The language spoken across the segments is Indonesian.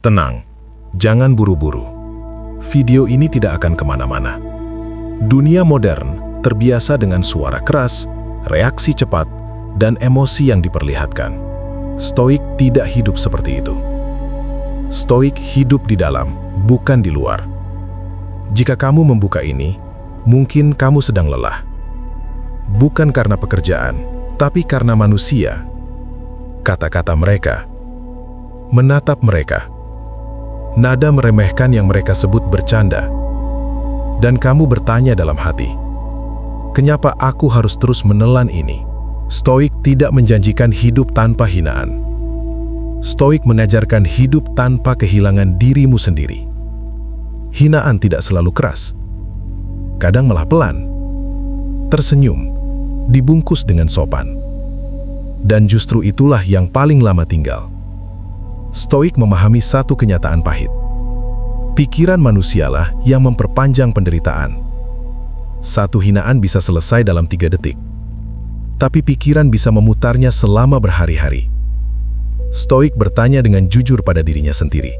Tenang, jangan buru-buru. Video ini tidak akan kemana-mana. Dunia modern terbiasa dengan suara keras, reaksi cepat, dan emosi yang diperlihatkan. Stoik tidak hidup seperti itu. Stoik hidup di dalam, bukan di luar. Jika kamu membuka ini, mungkin kamu sedang lelah. Bukan karena pekerjaan, tapi karena manusia. Kata-kata mereka, menatap mereka, nada meremehkan yang mereka sebut bercanda. Dan kamu bertanya dalam hati, kenapa aku harus terus menelan ini? Stoik tidak menjanjikan hidup tanpa hinaan. Stoik mengajarkan hidup tanpa kehilangan dirimu sendiri. Hinaan tidak selalu keras. Kadang malah pelan. Tersenyum, dibungkus dengan sopan. Dan justru itulah yang paling lama tinggal. Stoik memahami satu kenyataan pahit. Pikiran manusialah yang memperpanjang penderitaan. Satu hinaan bisa selesai dalam 3 detik. Tapi pikiran bisa memutarnya selama berhari-hari. Stoik bertanya dengan jujur pada dirinya sendiri.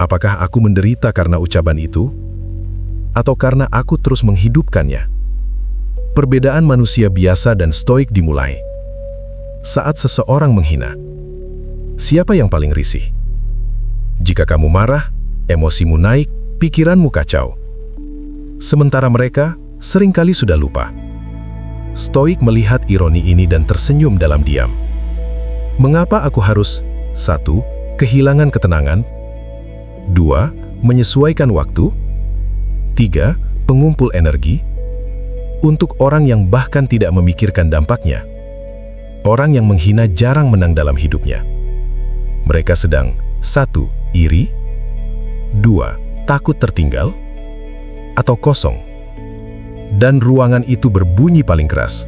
Apakah aku menderita karena ucapan itu? Atau karena aku terus menghidupkannya? Perbedaan manusia biasa dan stoik dimulai saat seseorang menghina. Siapa yang paling risih? Jika kamu marah, emosimu naik, pikiranmu kacau. Sementara mereka seringkali sudah lupa. Stoik melihat ironi ini dan tersenyum dalam diam. Mengapa aku harus 1. Kehilangan ketenangan, 2. Menyesuaikan waktu, 3. Pengumpul energi. Untuk orang yang bahkan tidak memikirkan dampaknya, orang yang menghina jarang menang dalam hidupnya. Mereka sedang 1. Iri, 2. Takut tertinggal, atau kosong. Dan ruangan itu berbunyi paling keras.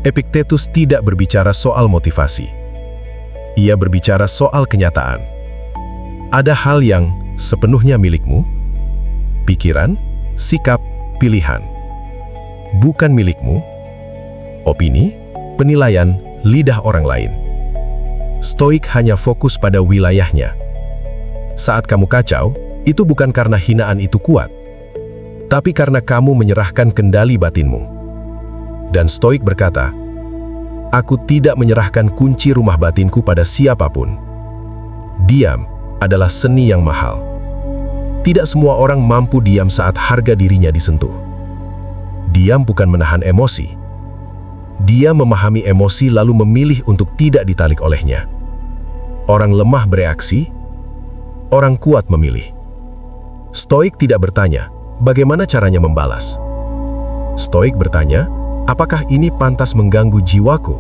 Epictetus tidak berbicara soal motivasi. Ia berbicara soal kenyataan. Ada hal yang sepenuhnya milikmu, pikiran, sikap, pilihan. Bukan milikmu, opini, penilaian, lidah orang lain. Stoik hanya fokus pada wilayahnya. Saat kamu kacau, itu bukan karena hinaan itu kuat, tapi karena kamu menyerahkan kendali batinmu. Dan Stoik berkata, aku tidak menyerahkan kunci rumah batinku pada siapapun. Diam adalah seni yang mahal. Tidak semua orang mampu diam saat harga dirinya disentuh. Diam bukan menahan emosi. Dia memahami emosi lalu memilih untuk tidak ditalik olehnya. Orang lemah bereaksi, orang kuat memilih. Stoik tidak bertanya, bagaimana caranya membalas? Stoik bertanya, apakah ini pantas mengganggu jiwaku?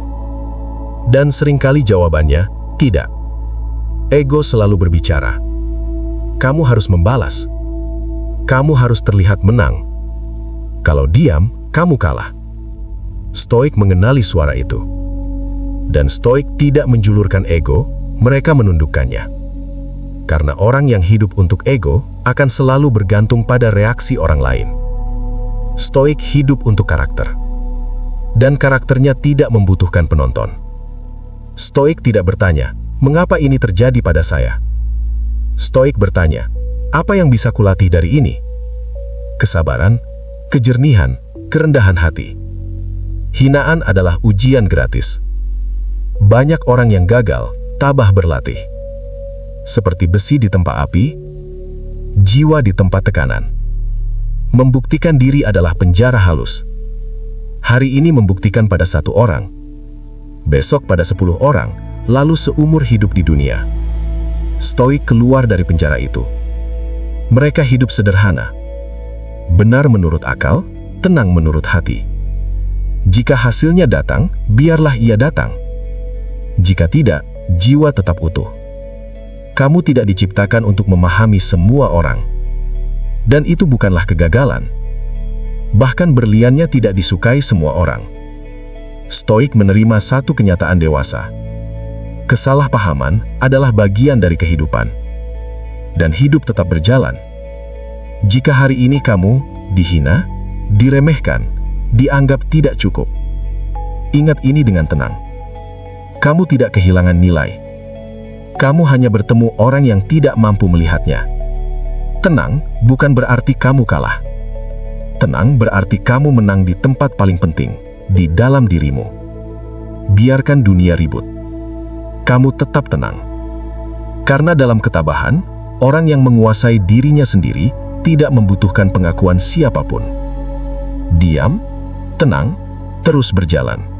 Dan seringkali jawabannya, tidak. Ego selalu berbicara. Kamu harus membalas. Kamu harus terlihat menang. Kalau diam, kamu kalah. Stoik mengenali suara itu. Dan Stoik tidak menjulurkan ego, mereka menundukkannya. Karena orang yang hidup untuk ego akan selalu bergantung pada reaksi orang lain. Stoik hidup untuk karakter. Dan karakternya tidak membutuhkan penonton. Stoik tidak bertanya, mengapa ini terjadi pada saya? Stoik bertanya, apa yang bisa kulatih dari ini? Kesabaran, kejernihan, kerendahan hati. Hinaan adalah ujian gratis. Banyak orang yang gagal, tabah berlatih. Seperti besi di tempat api, jiwa di tempat tekanan. Membuktikan diri adalah penjara halus. Hari ini membuktikan pada 1 orang, besok pada 10 orang, lalu seumur hidup di dunia. Stoik keluar dari penjara itu. Mereka hidup sederhana. Benar menurut akal, tenang menurut hati. Jika hasilnya datang, biarlah ia datang. Jika tidak, jiwa tetap utuh. Kamu tidak diciptakan untuk memahami semua orang. Dan itu bukanlah kegagalan. Bahkan berliannya tidak disukai semua orang. Stoik menerima satu kenyataan dewasa. Kesalahpahaman adalah bagian dari kehidupan. Dan hidup tetap berjalan. Jika hari ini kamu dihina, diremehkan, dianggap tidak cukup, ingat ini dengan tenang. Kamu tidak kehilangan nilai. kamu hanya bertemu orang yang tidak mampu melihatnya. Tenang bukan berarti kamu kalah. Tenang berarti kamu menang di tempat paling penting, di dalam dirimu. Biarkan dunia ribut. Kamu tetap tenang. Karena dalam ketabahan, orang yang menguasai dirinya sendiri tidak membutuhkan pengakuan siapapun. Diam, tenang, terus berjalan.